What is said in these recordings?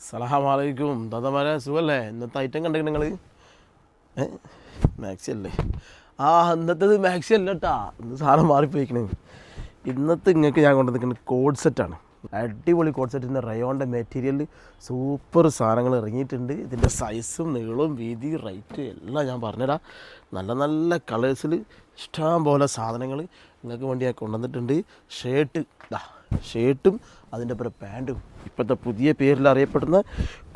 സലാമലൈക്കും ദാദാമാരെ സുഖല്ലേ? ഇന്നത്തെ ഐറ്റം കണ്ടിട്ട് നിങ്ങൾ മാക്സി അല്ലേ? ഇന്നത്തേത് മാക്സി അല്ല കേട്ടാ, ഇന്ന് സാധനം മാറിപ്പോയിക്കണേ. ഇന്നത്തെ ഇങ്ങൾക്ക് ഞാൻ കൊണ്ടുവന്നിരിക്കുന്നത് കോഡ് സെറ്റാണ്. അടിപൊളി കോഡ് സെറ്റിൻ്റെ റയോണിൻ്റെ മെറ്റീരിയൽ സൂപ്പർ സാധനങ്ങൾ ഇറങ്ങിയിട്ടുണ്ട്. ഇതിൻ്റെ സൈസും നീളവും വീതി റേറ്റ് എല്ലാം ഞാൻ പറഞ്ഞുതരാം. നല്ല നല്ല കളേഴ്സിൽ ഇഷ്ടം പോലെ സാധനങ്ങൾ നിങ്ങൾക്ക് വേണ്ടി ഞാൻ കൊണ്ടുവന്നിട്ടുണ്ട്. ഷർട്ടും അതിൻ്റെ ഒപ്പം പാൻറ്റും, ഇപ്പോഴത്തെ പുതിയ പേരിൽ അറിയപ്പെടുന്ന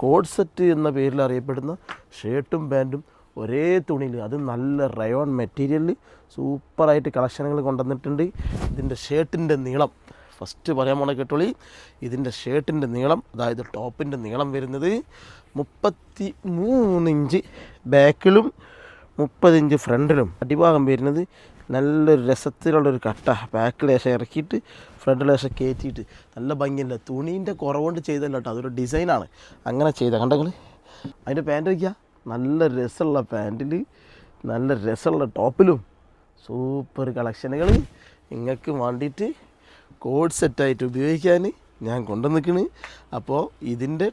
കോഡ് സെറ്റ് എന്ന പേരിൽ അറിയപ്പെടുന്ന ഷർട്ടും പാൻറ്റും ഒരേ തുണിയിൽ, അത് നല്ല റയോൺ മെറ്റീരിയലിൽ സൂപ്പറായിട്ട് കളക്ഷനുകൾ കൊണ്ടുവന്നിട്ടുണ്ട്. ഇതിൻ്റെ ഷർട്ടിൻ്റെ നീളം ഫസ്റ്റ് പറയാൻ പോണ കേട്ടോളി. ഇതിൻ്റെ ഷർട്ടിൻ്റെ നീളം, അതായത് ടോപ്പിൻ്റെ നീളം വരുന്നത് 33 ഇഞ്ച് ബാക്കിലും 30 ഇഞ്ച് ഫ്രണ്ടിലും. അടിഭാഗം വരുന്നത് നല്ലൊരു രസത്തിലുള്ളൊരു കട്ട, ബാക്കിൽ ലേശം ഇറക്കിയിട്ട് ഫ്രണ്ട് ലേശം കയറ്റിയിട്ട് നല്ല ഭംഗിയല്ല. തുണീൻ്റെ കുറവുകൊണ്ട് ചെയ്തല്ല കേട്ടോ, അതൊരു ഡിസൈനാണ് അങ്ങനെ ചെയ്ത കണ്ടെങ്കിൽ. അതിൻ്റെ പാൻറ്റ് വയ്ക്കുക, നല്ല രസമുള്ള പാൻറ്റിൽ നല്ല രസമുള്ള ടോപ്പിലും സൂപ്പർ കളക്ഷനുകൾ നിങ്ങൾക്ക് വേണ്ടിയിട്ട് കോഡ് സെറ്റായിട്ട് ഉപയോഗിക്കാൻ ഞാൻ കൊണ്ടുവന്നിരിക്കുന്നു. അപ്പോൾ ഇതിൻ്റെ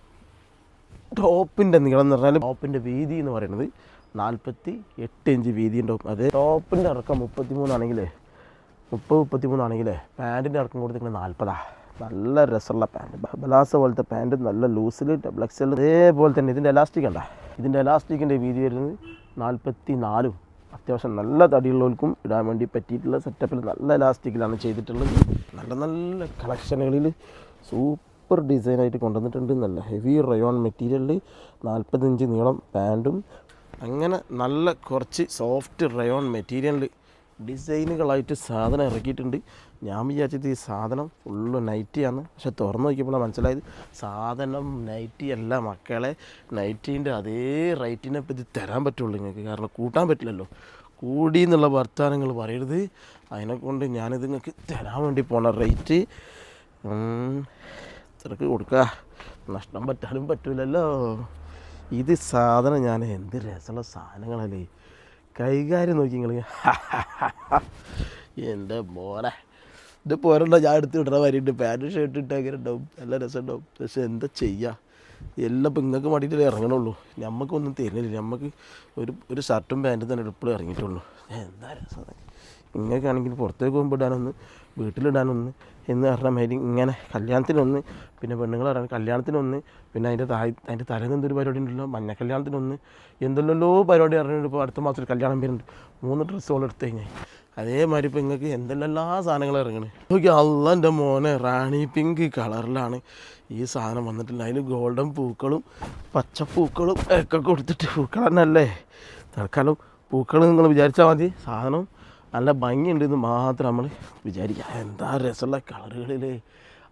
ടോപ്പിൻ്റെ നീളം എന്ന് പറഞ്ഞാൽ, ടോപ്പിൻ്റെ വീതി എന്ന് പറയുന്നത് 48 ഇഞ്ച് വീതി ഉണ്ടാവും. അതേ ടോപ്പിൻ്റെ ഇറക്കം 33 ആണെങ്കിലേ 33 ആണെങ്കിലേ പാൻറ്റിൻ്റെ ഇറക്കം കൊടുത്തിരിക്കുന്നത് 40. നല്ല രസമുള്ള പാൻറ്റ്, ബലാസ പോലത്തെ പാൻറ്റ്, നല്ല ലൂസിൽ ഡബിൾ എക്സൽ. അതേപോലെ തന്നെ ഇതിൻ്റെ എലാസ്റ്റിക് ഉണ്ട, ഇതിൻ്റെ എലാസ്റ്റിക്കിൻ്റെ വീതി വരുന്നത് 44. അത്യാവശ്യം നല്ല തടിയുള്ളവർക്കും ഇടാൻ വേണ്ടി പറ്റിയിട്ടുള്ള സെറ്റപ്പിൽ നല്ല എലാസ്റ്റിക്കിലാണ് ചെയ്തിട്ടുള്ളത്. നല്ല നല്ല കളക്ഷനുകളിൽ സൂപ്പർ ഡിസൈനായിട്ട് കൊണ്ടുവന്നിട്ടുണ്ട്. നല്ല ഹെവി റയോൺ മെറ്റീരിയലിൽ 40 ഇഞ്ച് നീളം പാൻറ്റും, അങ്ങനെ നല്ല കുറച്ച് സോഫ്റ്റ് റയോൺ മെറ്റീരിയലിൽ ഡിസൈനുകളായിട്ട് സാധനം ഇറക്കിയിട്ടുണ്ട്. ഞാൻ വിചാരിച്ചത് ഈ സാധനം ഫുള്ള് നൈറ്റിയാണ്, പക്ഷെ തുറന്ന് നോക്കിയപ്പോൾ മനസ്സിലായത് സാധനം നൈറ്റി അല്ല മക്കളെ. നൈറ്റീൻ്റെ അതേ റേറ്റിനെ ഇത് തരാൻ പറ്റുള്ളൂ നിങ്ങൾക്ക്, കാരണം കൂട്ടാൻ പറ്റില്ലല്ലോ. കൂടി എന്നുള്ള വർത്തമാനങ്ങൾ പറയരുത്. അതിനെക്കൊണ്ട് ഞാനിത് നിങ്ങൾക്ക് തരാൻ വേണ്ടി പോണ റേറ്റ് ഇത്രക്ക് കൊടുക്കുക, നഷ്ടം പറ്റാനും പറ്റില്ലല്ലോ. ഇത് സാധനം ഞാൻ എന്ത് രസമുള്ള സാധനങ്ങളല്ലേ, കൈകാര്യം നോക്കി നിങ്ങൾ. എൻ്റെ മോനെ ഇത് പോരണ്ടോ, ഞാൻ എടുത്ത് വിടണ വരിയുണ്ട്. പാൻറ്റ് ഷർട്ട് ഇട്ട് അങ്ങനെ ഉണ്ടാവും, നല്ല രസം ഉണ്ടാവും. പക്ഷെ എന്താ ചെയ്യുക, എല്ലാം ഇപ്പം നിങ്ങൾക്ക് വേണ്ടിയിട്ടേ ഇറങ്ങണുള്ളൂ. നമുക്കൊന്നും തരുന്നില്ല, നമുക്ക് ഒരു ഷർട്ടും പാൻറ്റും തന്നെ എപ്പോഴും ഇറങ്ങിയിട്ടുള്ളൂ. എന്താ രസം നിങ്ങൾക്കാണെങ്കിൽ പുറത്തേക്ക് പോകുമ്പോൾ ഇടാനൊന്ന്, വീട്ടിലിടാനൊന്ന് എന്ന് പറഞ്ഞ മാതിരി ഇങ്ങനെ കല്യാണത്തിനൊന്ന്, പിന്നെ പെണ്ണുങ്ങൾ പറയാൻ കല്യാണത്തിനൊന്ന്, പിന്നെ അതിൻ്റെ തലേന്ന് എന്തൊരു പരിപാടി ഉണ്ടല്ലോ, മഞ്ഞ കല്യാണത്തിനൊന്ന്, എന്തെല്ലോ പരിപാടി അറിഞ്ഞിട്ട് ഇപ്പോൾ അടുത്ത മാസം ഒരു കല്യാണം വരുന്നുണ്ട്. 3 ഡ്രസ്സുകൾ എടുത്തു കഴിഞ്ഞാൽ അതേമാതിരി ഇപ്പോൾ നിങ്ങൾക്ക് എന്തെല്ലാം സാധനങ്ങൾ ഇറങ്ങണേ നോക്കി. അള്ളാൻ്റെ മോനെ, റാണി പിങ്ക് കളറിലാണ് ഈ സാധനം വന്നിട്ടില്ല. അതിന് ഗോൾഡൻ പൂക്കളും പച്ചപ്പൂക്കളും ഒക്കെ കൊടുത്തിട്ട്, പൂക്കൾ തന്നെ അല്ലേ തൽക്കാലം പൂക്കൾ നിങ്ങൾ വിചാരിച്ചാൽ മതി. സാധനം നല്ല ഭംഗിയുണ്ടെന്ന് മാത്രം നമ്മൾ വിചാരിക്കുക. എന്താ രസമുള്ള കളറുകളിൽ.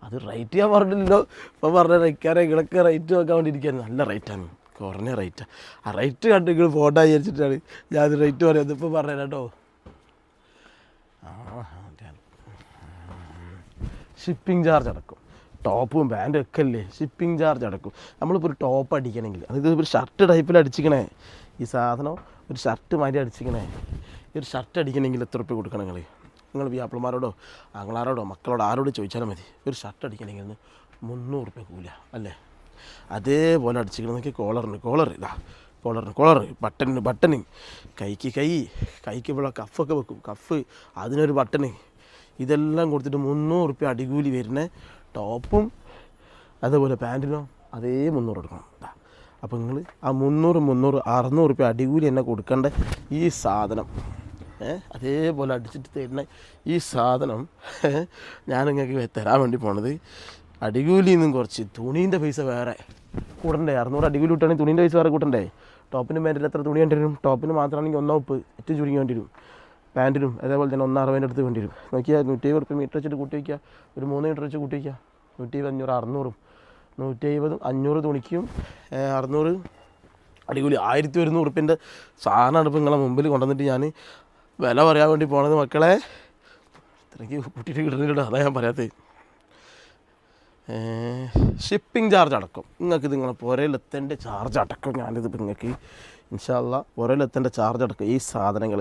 അത് റേറ്റ് ഞാൻ പറഞ്ഞില്ലല്ലോ, ഇപ്പോൾ പറഞ്ഞ ഇങ്ങളൊക്കെ റേറ്റ് നോക്കാൻ വേണ്ടിയിരിക്കാൻ നല്ല റേറ്റാണ്, കുറഞ്ഞ റേറ്റാണ്. ആ റേറ്റ് കണ്ട് നിങ്ങൾ ഫോട്ടോ വിചാരിച്ചിട്ടാണ് ഞാൻ റേറ്റ് പറയുന്നത്. ഇപ്പോൾ പറഞ്ഞു കേട്ടോ. ഷിപ്പിംഗ് ചാർജ് അടക്കും, ടോപ്പും പാൻറ്റും ഒക്കെ അല്ലേ ഷിപ്പിംഗ് ചാർജ് അടക്കും. നമ്മളിപ്പോൾ ഒരു ടോപ്പ് അടിക്കണമെങ്കിൽ, അത് ഒരു ഷർട്ട് ടൈപ്പിൽ അടിച്ചിക്കണേ, ഈ സാധനം ഒരു ഷർട്ട് മാതിരി അടിച്ചിക്കണേ. ഒരു ഷർട്ട് അടിക്കണമെങ്കിൽ എത്ര റുപ്യ കൊടുക്കണം നിങ്ങൾ വ്യാപ്പിളമാരോടോ ആങ്ങളാരോടോ മക്കളോടോ ആരോട് ചോദിച്ചാലും മതി. ഒരു ഷർട്ട് അടിക്കണമെങ്കിൽ 300 റുപ്യ കൂല അല്ലേ. അതേപോലെ അടിച്ചിക്കണമെന്നൊക്കെ കോളർ ബട്ടന് കൈക്ക് ഇവിടെ കഫൊക്കെ വെക്കും, കഫ് അതിനൊരു ബട്ടന്, ഇതെല്ലാം കൊടുത്തിട്ട് 300 റുപ്യ അടികൂലി വരുന്ന ടോപ്പും അതേപോലെ പാൻറ്റിനോ അതേ 300 കൊടുക്കണം. അപ്പോൾ നിങ്ങൾ ആ 300 600 റുപ്യ അടികൂലി എന്നെ കൊടുക്കേണ്ട ഈ സാധനം അതേപോലെ അടിച്ചിട്ട് തരുന്ന ഈ സാധനം ഞാൻ നിങ്ങൾക്ക് തരാൻ വേണ്ടി പോണത്. അടികൂലിയിൽ നിന്നും കുറച്ച് തുണീൻ്റെ പൈസ വേറെ കൂട്ടണ്ടേ. 600 അടികൂലി കിട്ടുകയാണെങ്കിൽ തുണീൻ്റെ പൈസ വേറെ കൂട്ടണ്ടേ. ടോപ്പിന് പാൻറ്റിൽ എത്ര തുണി വേണ്ടി വരും? ടോപ്പിന് മാത്രമാണെങ്കിൽ 1.30 ഏറ്റവും ചുരുങ്ങി വേണ്ടി വരും. പാൻറ്റിനും അതേപോലെ തന്നെ 1.60 അടുത്ത് വേണ്ടി വരും. നോക്കിയാൽ 170 റുപ്യ മീറ്റർ വെച്ചിട്ട് കൂട്ടി വയ്ക്കുക, ഒരു 3 മീറ്റർ വെച്ച് കൂട്ടി വയ്ക്കുക. 120, 500, 600 170, 500 തുണിക്കും 600 അടികൂലി 1100 റുപ്യൻ്റെ സാധനമാണ് ഇപ്പോൾ നിങ്ങളെ മുമ്പിൽ കൊണ്ടുവന്നിട്ട് ഞാൻ വില പറയാൻ വേണ്ടി പോണത് മക്കളെ. ഇത്രയ്ക്ക് കൂട്ടിയിട്ട് കിട്ടുന്നില്ല, അതാണ് ഞാൻ പറയാത്തത്. ഷിപ്പിംഗ് ചാർജ് അടക്കം നിങ്ങൾക്ക് നിങ്ങളെ പുരയിലെത്തേണ്ട ചാർജ് അടക്കം ഞാനിത് നിങ്ങൾക്ക് ഇൻഷാ അല്ലാ പുറയിലെത്തേണ്ട ചാർജ് അടക്കം ഈ സാധനങ്ങൾ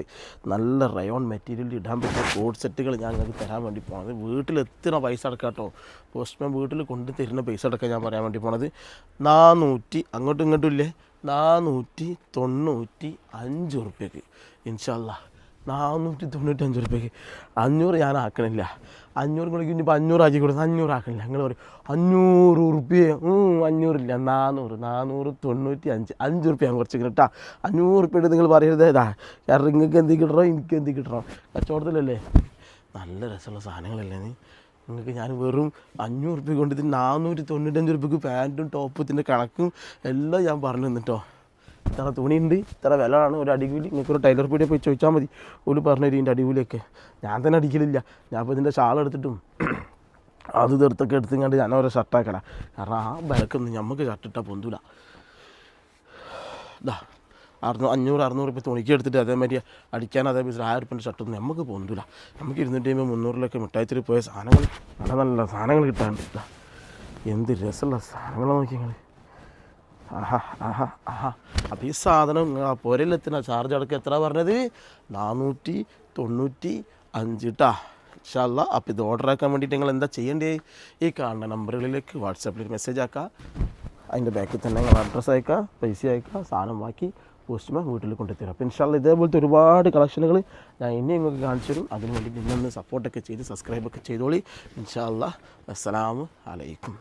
നല്ല റയോൺ മെറ്റീരിയൽ ഇടാൻ പറ്റിയ കോഡ് സെറ്റുകൾ ഞാൻ നിങ്ങൾക്ക് തരാൻ വേണ്ടി പോണത്. വീട്ടിലെത്തുന്ന പൈസ അടക്കാം കേട്ടോ. പോസ്റ്റ്മാൻ വീട്ടിൽ കൊണ്ട് തരുന്ന പൈസ അടക്കം ഞാൻ പറയാൻ വേണ്ടി പോണത് 400 അങ്ങോട്ടും ഇങ്ങോട്ടും ഇല്ലേ 495 ഉറുപ്പ്യക്ക് ഇൻഷാ അല്ലാ 495 ഉറുപ്പ്യക്ക് 500 ഞാൻ ആക്കണില്ല. 500 കൂടെ ഇനിയിപ്പോൾ 500 ആക്കി കൊടുത്ത് 500 ആക്കണില്ല. നിങ്ങൾ പറയും 500 ഉറുപ്പ്യ 500 ഇല്ല 495 5 ഉറുപ്പ്യ ഞാൻ കുറച്ച് കേട്ടാ. 500 ഉറുപ്പ്യ എടുത്ത് നിങ്ങൾ പറയരുത് ഇതാ കാരണം നിങ്ങൾക്ക് എന്ത് കിട്ടണോ എനിക്ക് എന്ത് കിട്ടണോ കച്ചവടത്തിലല്ലേ. നല്ല രസമുള്ള സാധനങ്ങളല്ലേ നിങ്ങൾക്ക് ഞാൻ വെറും 500 ഉറുപ്പ്യ കൊണ്ട് ഇത് 495 ഉറുപ്പ്യക്ക് പാൻറ്റും ടോപ്പത്തിൻ്റെ കണക്കും എല്ലാം ഞാൻ പറഞ്ഞു തന്നിട്ടോ. ഇത്ര തുണിയുണ്ട് ഇത്ര വില ആണ് ഒരു അടികൂലി. നിങ്ങൾക്കൊരു ടൈലർ പീടിയെ പോയി ചോദിച്ചാൽ മതി. ഒരു പറഞ്ഞു തരും ഇതിൻ്റെ അടികൂലിയൊക്കെ. ഞാൻ തന്നെ അടിക്കലില്ല. ഞാൻ ഇപ്പോൾ ഇതിൻ്റെ ഷാൾ എടുത്തിട്ടും അത് തീർത്തൊക്കെ എടുത്തുകൊണ്ട് ഞാൻ ഓരോ ഷർട്ടാക്കല. കാരണം ആ വിലക്കൊന്നും നമുക്ക് ഷർട്ടിട്ടാൽ പൊന്തൂല. ഇതാ 500-600 ഉറുപ്പ്യ തുണിക്ക് എടുത്തിട്ട് അതേമാതിരി അടിക്കാൻ അതേ 1000 ഉറുപ്പ്യൻ്റെ ഷർട്ടൊന്നും നമുക്ക് പൊന്തൂല. നമുക്ക് 250-300 300 പോയ സാധനങ്ങൾ നല്ല നല്ല സാധനങ്ങൾ കിട്ടാണ്ട്. എന്ത് രസമുള്ള സാധനങ്ങൾ നോക്കി നിങ്ങൾ. അപ്പോൾ ഈ സാധനം പുരയിലെത്തുന്ന ചാർജ് അടക്കം എത്ര പറഞ്ഞത് 495 കേട്ടാ ഇൻഷാ അല്ലാ. അപ്പോൾ ഇത് ഓർഡർ ആക്കാൻ വേണ്ടിയിട്ട് നിങ്ങൾ എന്താ ചെയ്യേണ്ടത്? ഈ കാണുന്ന നമ്പറുകളിലേക്ക് വാട്സാപ്പിൽ മെസ്സേജ് ആക്കുക. അതിൻ്റെ ബാക്കിൽ തന്നെ നിങ്ങൾ അഡ്രസ്സ് അയക്കുക, പൈസ അയക്കുക, സാധനം വാക്കി പോസ്റ്റ്മാൻ വീട്ടിൽ കൊണ്ടുത്തരും. അപ്പോൾ ഇൻഷാ അല്ലാ ഇതേപോലത്തെ ഒരുപാട് കളക്ഷനുകൾ ഞാൻ ഇനി നിങ്ങൾക്ക് കാണിച്ചു തരും. അതിന് വേണ്ടി നിന്നൊന്ന് സപ്പോർട്ടൊക്കെ ചെയ്ത് സബ്സ്ക്രൈബൊക്കെ ചെയ്തോളി ഇൻഷാ അല്ലാ. അസ്സലാമു അലൈക്കും.